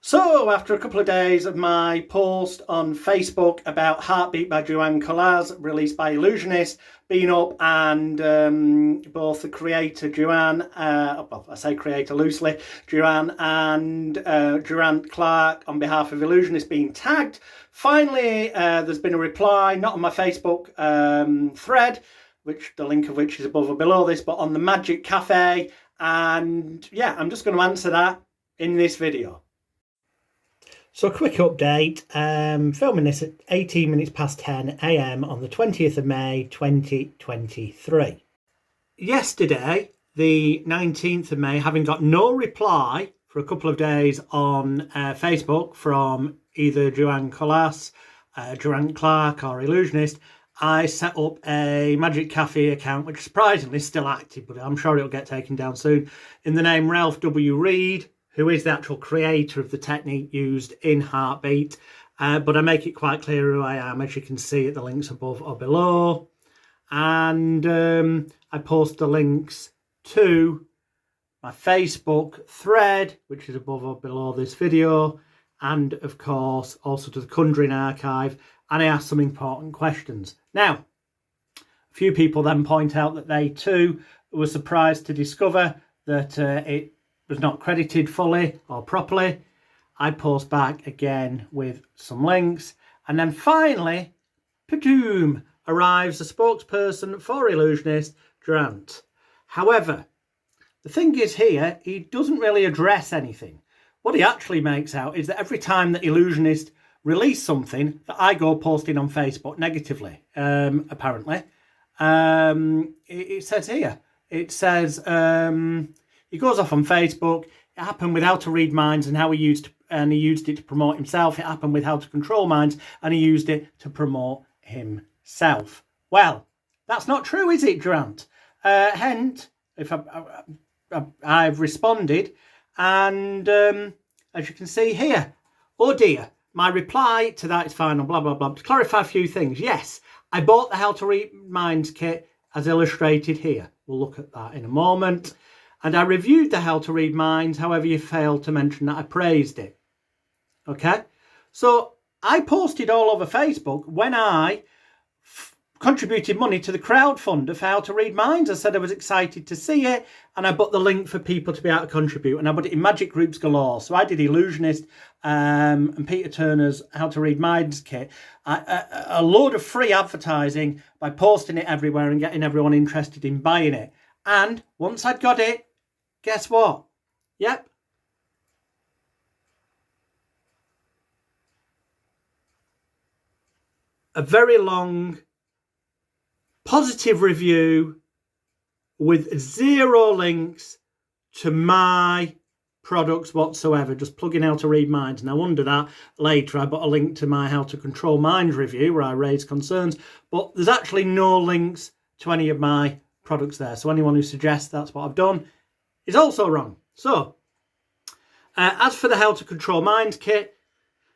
So, after a couple of days of my post on Facebook about HeartBeat by Juan released by Illusionist, being up and both the creator Juan, well, I say creator loosely, Juan and Durant Clark on behalf of Illusionist being tagged, finally there's been a reply, not on my Facebook thread, which the link of which is above or below this, but on the Magic Cafe, and yeah, I'm just going to answer that in this video. So a quick update, filming this at 18 minutes past 10 AM on the 20th of May 2023. Yesterday, the 19th of May, having got no reply for a couple of days on Facebook from either Juan Colas, Durant Clark or Illusionist, I set up a Magic Cafe account, which surprisingly is still active, but I'm sure it'll get taken down soon, in the name Ralph W. Reed, who is the actual creator of the technique used in HeartBeat, but I make it quite clear who I am, as you can see at the links above or below. And I post the links to my Facebook thread, which is above or below this video, and of course also to the Conjuring archive, and I ask some important questions. Now, a few people then point out that they too were surprised to discover that it was not credited fully or properly. I post back again with some links, and then finally, padoom, arrives a spokesperson for Illusionist, Trance. However, the thing is here, he doesn't really address anything. What he actually makes out is that every time that Illusionist release something, that I go posting on Facebook negatively, apparently. It says here, it says, he goes off on Facebook. It happened with How to Read Minds and how he used it to promote himself. It happened with How to Control Minds and he used it to promote himself. Well, that's not true, is it, Durant? Hence, if I've responded, and as you can see here, oh dear, my reply to that is final, blah, blah, blah. To clarify a few things, yes, I bought the How to Read Minds kit as illustrated here. We'll look at that in a moment. And I reviewed the How to Read Minds, however you failed to mention that I praised it. Okay? So I posted all over Facebook when I contributed money to the crowdfunder for How to Read Minds. I said I was excited to see it, and I put the link for people to be able to contribute, and I put it in Magic Groups galore. So I did Illusionist and Peter Turner's How to Read Minds kit. A load of free advertising by posting it everywhere and getting everyone interested in buying it. And once I'd got it, guess what? Yep. A very long, positive review with zero links to my products whatsoever, just plugging How to Read Minds. And I wonder that later I put a link to my How to Control Minds review where I raised concerns, but there's actually no links to any of my products there. So anyone who suggests that's what I've done is also wrong. So, as for the How to Control Minds kit,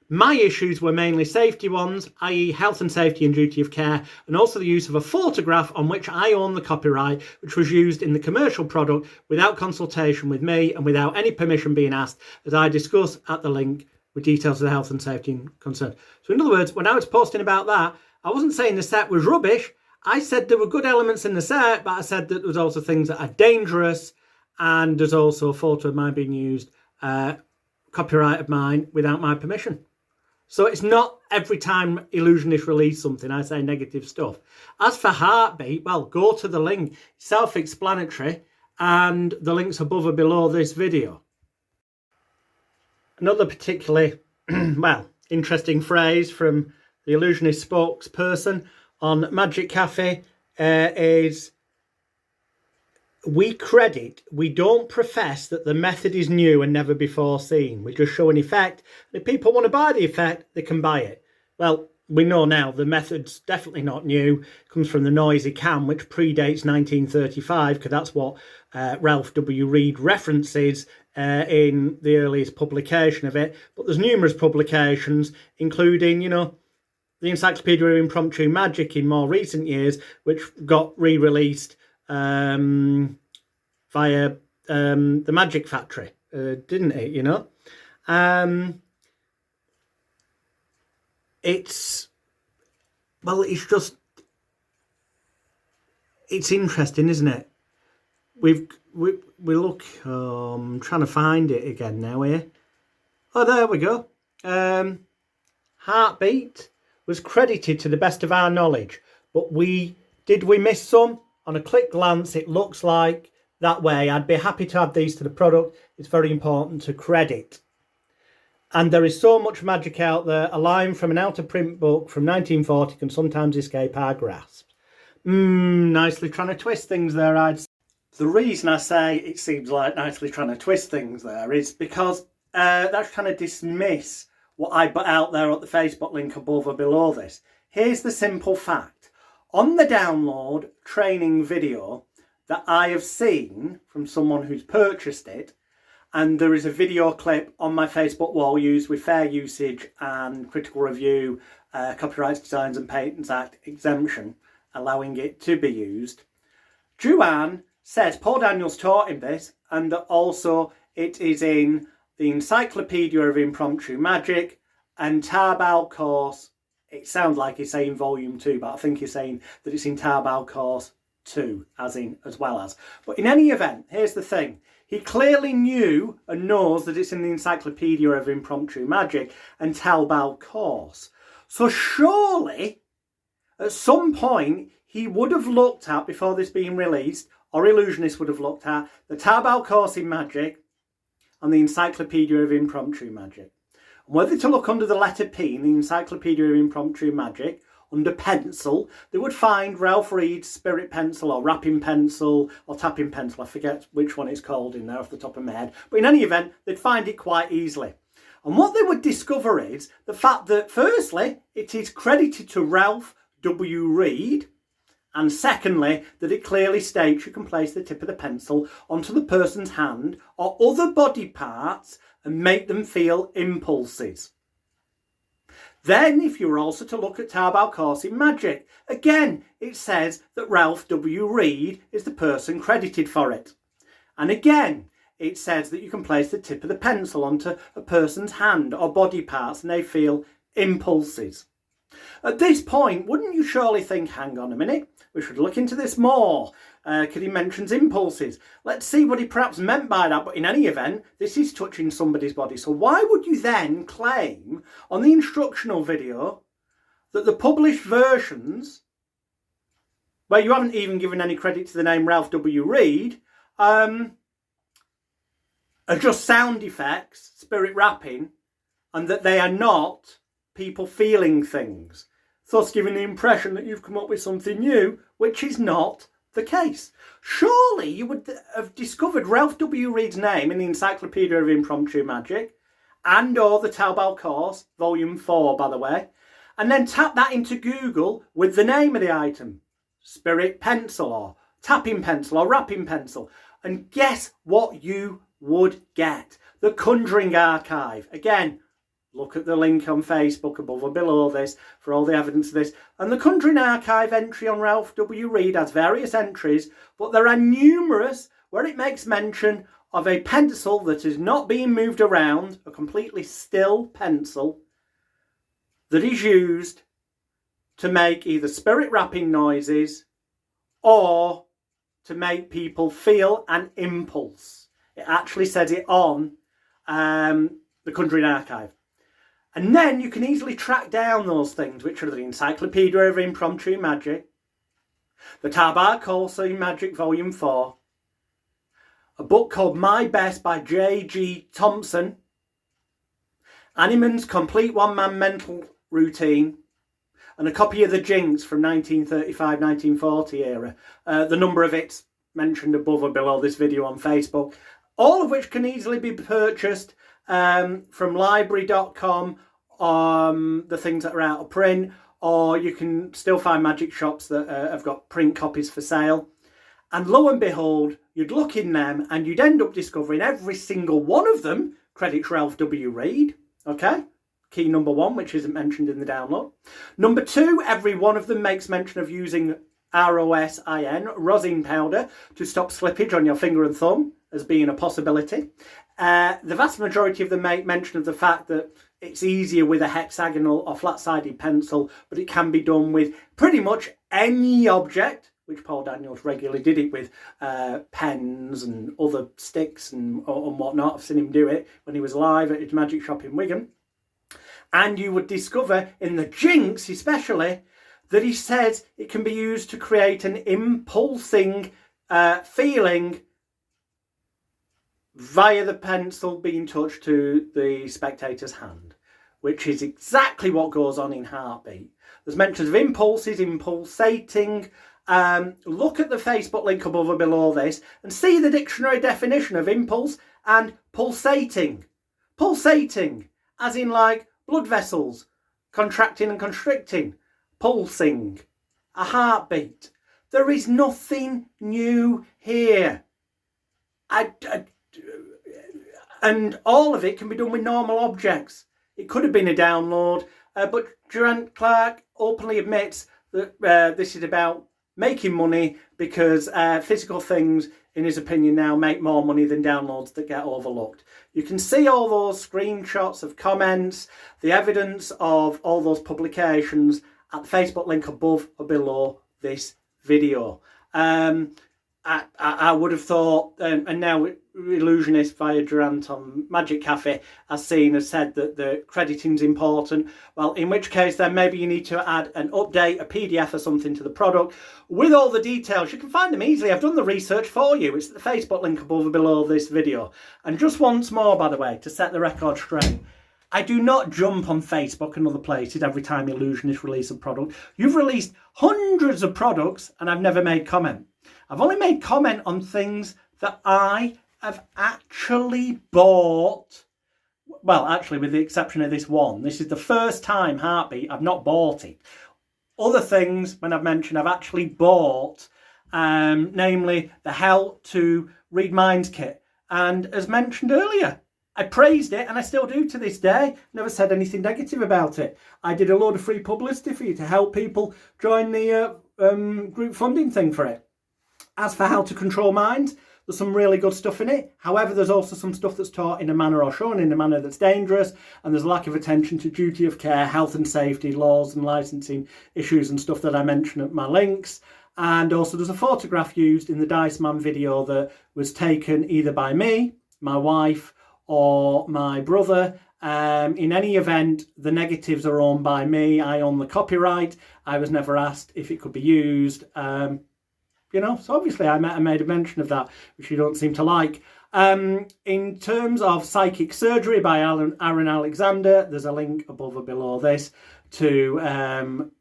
my issues were mainly safety ones, i.e. health and safety and duty of care, and also the use of a photograph on which I own the copyright, which was used in the commercial product without consultation with me and without any permission being asked, as I discuss at the link with details of the health and safety and concern. So in other words, when I was posting about that, I wasn't saying the set was rubbish. I said there were good elements in the set, but I said that there was also things that are dangerous, and there's also a photo of mine being used, copyright of mine, without my permission. So it's not every time Illusionist release something, I say negative stuff. As for HeartBeat, well, go to the link, self-explanatory, and the links above or below this video. Another particularly, well, interesting phrase from the Illusionist spokesperson on Magic Cafe is, we don't profess that the method is new and never before seen. We just show an effect. And if people want to buy the effect, they can buy it. Well, we know now the method's definitely not new. It comes from the noisy cam, which predates 1935, because that's what Ralph W. Reed references in the earliest publication of it. But there's numerous publications, including, you know, the Encyclopedia of Impromptu Magic in more recent years, which got re-released via the Magic Factory, didn't it, you know? it's interesting, isn't it? We look, I'm trying to find it again now here. Oh, there we go. HeartBeat was credited to the best of our knowledge, but did we miss some? On a quick glance, it looks like that way. I'd be happy to add these to the product. It's very important to credit. And there is so much magic out there. A line from an out-of-print book from 1940 can sometimes escape our grasp. Nicely trying to twist things there, I'd say. The reason I say it seems like nicely trying to twist things there is because that's trying to dismiss what I put out there at the Facebook link above or below this. Here's the simple fact. On the download training video that I have seen from someone who's purchased it, and there is a video clip on my Facebook wall used with fair usage and critical review, Copyright Designs and Patents Act exemption, allowing it to be used. Juan says Paul Daniels taught him this, and that also it is in the Encyclopedia of Impromptu Magic and Tarbell course. It sounds like he's saying volume 2, but I think he's saying that it's in Tarbell course 2, as well as. But in any event, here's the thing. He clearly knew and knows that it's in the Encyclopedia of Impromptu Magic and Tarbell course. So surely, at some point, he would have looked at, before this being released, or Illusionist would have looked at, the Tarbell course in Magic and the Encyclopedia of Impromptu Magic. And whether to look under the letter P in the Encyclopedia of Impromptu Magic, under pencil, they would find Ralph Reed's Spirit Pencil or Wrapping Pencil or Tapping Pencil. I forget which one it's called in there off the top of my head. But in any event, they'd find it quite easily. And what they would discover is the fact that, firstly, it is credited to Ralph W. Reed, and secondly, that it clearly states you can place the tip of the pencil onto the person's hand or other body parts and make them feel impulses. Then, if you were also to look at Tarbell course in Magic, again, it says that Ralph W. Reed is the person credited for it. And again, it says that you can place the tip of the pencil onto a person's hand or body parts and they feel impulses. At this point, wouldn't you surely think, hang on a minute, we should look into this more. Because he mentions impulses. Let's see what he perhaps meant by that. But in any event, this is touching somebody's body. So why would you then claim on the instructional video that the published versions, where you haven't even given any credit to the name Ralph W. Reed, are just sound effects, spirit rapping, and that they are not people feeling things, thus giving the impression that you've come up with something new, which is not the case. Surely you would have discovered Ralph W. Reed's name in the Encyclopedia of Impromptu Magic and or the Tarbell course, volume 4 by the way, and then tap that into Google with the name of the item, Spirit Pencil or Tapping Pencil or Wrapping Pencil, and guess what you would get? The Conjuring Archive. Again, look at the link on Facebook above or below this for all the evidence of this. And the Conjuring Archive entry on Ralph W. Reed has various entries, but there are numerous where it makes mention of a pencil that is not being moved around, a completely still pencil that is used to make either spirit rapping noises or to make people feel an impulse. It actually says it on the Conjuring Archive. And then you can easily track down those things, which are the Encyclopedia of Impromptu Magic, the Tarbell course in Magic Volume 4, a book called My Best by J.G. Thompson, Animan's Complete One-Man Mental Routine, and a copy of The Jinx from 1935-1940 era. The number of it's mentioned above or below this video on Facebook, all of which can easily be purchased from library.com, the things that are out of print, or you can still find magic shops that have got print copies for sale. And lo and behold, you'd look in them and you'd end up discovering every single one of them credits Ralph W. Reed. Okay? Key number 1, which isn't mentioned in the download. Number 2, every one of them makes mention of using ROSIN, rosin powder, to stop slippage on your finger and thumb as being a possibility. The vast majority of them make mention of the fact that it's easier with a hexagonal or flat-sided pencil, but it can be done with pretty much any object, which Paul Daniels regularly did it with pens and other sticks and whatnot. I've seen him do it when he was live at his magic shop in Wigan. And you would discover in the Jinx especially that he says it can be used to create an impulsing feeling via the pencil being touched to the spectator's hand, which is exactly what goes on in HeartBeat. There's mentions of impulses, impulsating. Look at the Facebook link above or below this and see the dictionary definition of impulse and pulsating. Pulsating, as in like blood vessels, contracting and constricting, pulsing, a heartbeat. There is nothing new here. And all of it can be done with normal objects. It could have been a download, but Durant Clark openly admits that this is about making money because physical things, in his opinion now, make more money than downloads that get overlooked. You can see all those screenshots of comments, the evidence of all those publications at the Facebook link above or below this video. I would have thought, and now Illusionist via Durant on Magic Cafe has said that the crediting's important. Well, in which case then maybe you need to add an update, a PDF or something to the product with all the details. You can find them easily. I've done the research for you. It's the Facebook link above or below this video. And just once more, by the way, to set the record straight, I do not jump on Facebook and other places every time Illusionist release a product. You've released hundreds of products and I've never made comment. I've only made comment on things that I have actually bought. Well, actually, with the exception of this one. This is the first time HeartBeat I've not bought it. Other things, when I've mentioned, I've actually bought, namely the How to Read Minds kit. And as mentioned earlier, I praised it and I still do to this day. Never said anything negative about it. I did a load of free publicity for you to help people join the group funding thing for it. As for How to Control Minds, there's some really good stuff in it. However, there's also some stuff that's taught in a manner or shown in a manner that's dangerous, and there's a lack of attention to duty of care, health and safety, laws and licensing issues and stuff that I mention at my links. And also there's a photograph used in the Dice Man video that was taken either by me, my wife, or my brother. In any event, the negatives are owned by me. I own the copyright. I was never asked if it could be used. You know, so obviously I made a mention of that, which you don't seem to like. In terms of Psychic Surgery by Aaron Alexander, there's a link above or below this to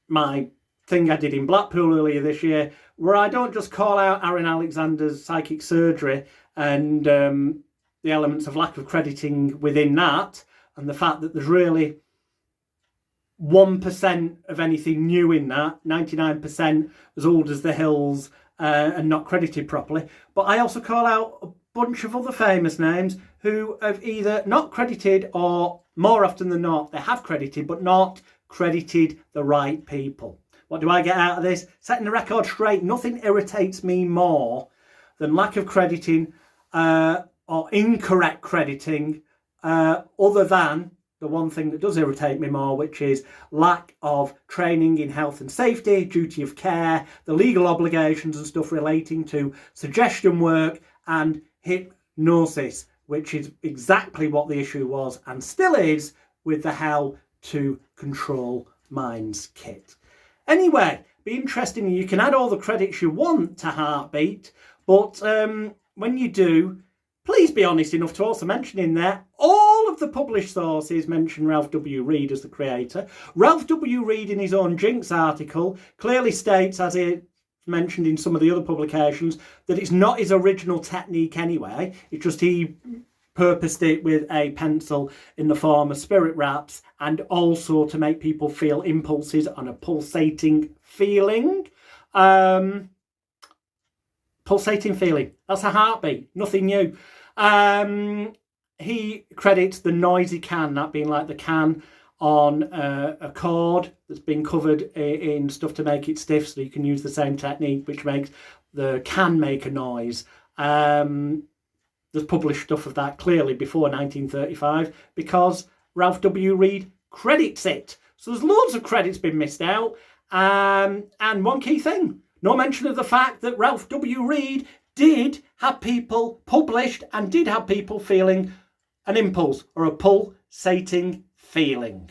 my thing I did in Blackpool earlier this year, where I don't just call out Aaron Alexander's Psychic Surgery and the elements of lack of crediting within that, and the fact that there's really 1% of anything new in that, 99% as old as the hills and not credited properly. But I also call out a bunch of other famous names who have either not credited or, more often than not, they have credited but not credited the right people. What do I get out of this? Setting the record straight. Nothing irritates me more than lack of crediting or incorrect crediting other than the one thing that does irritate me more, which is lack of training in health and safety, duty of care, the legal obligations and stuff relating to suggestion work and hypnosis, which is exactly what the issue was and still is with the How to Control Minds kit. Anyway, be interesting. You can add all the credits you want to HeartBeat, but when you do, please be honest enough to also mention in there all of the published sources mention Ralph W. Reed as the creator. Ralph W. Reed in his own Jinx article clearly states, as he mentioned in some of the other publications, that it's not his original technique anyway. It's just he purposed it with a pencil in the form of spirit wraps and also to make people feel impulses on a pulsating feeling. Pulsating feeling. That's a heartbeat. Nothing new. He credits the noisy can, that being like the can on a cord that's been covered in stuff to make it stiff, so you can use the same technique, which makes the can make a noise. there's published stuff of that clearly before 1935 because Ralph W. Reed credits it. So there's loads of credits been missed out. And one key thing, no mention of the fact that Ralph W. Reed did have people published and did have people feeling an impulse or a pulsating feeling.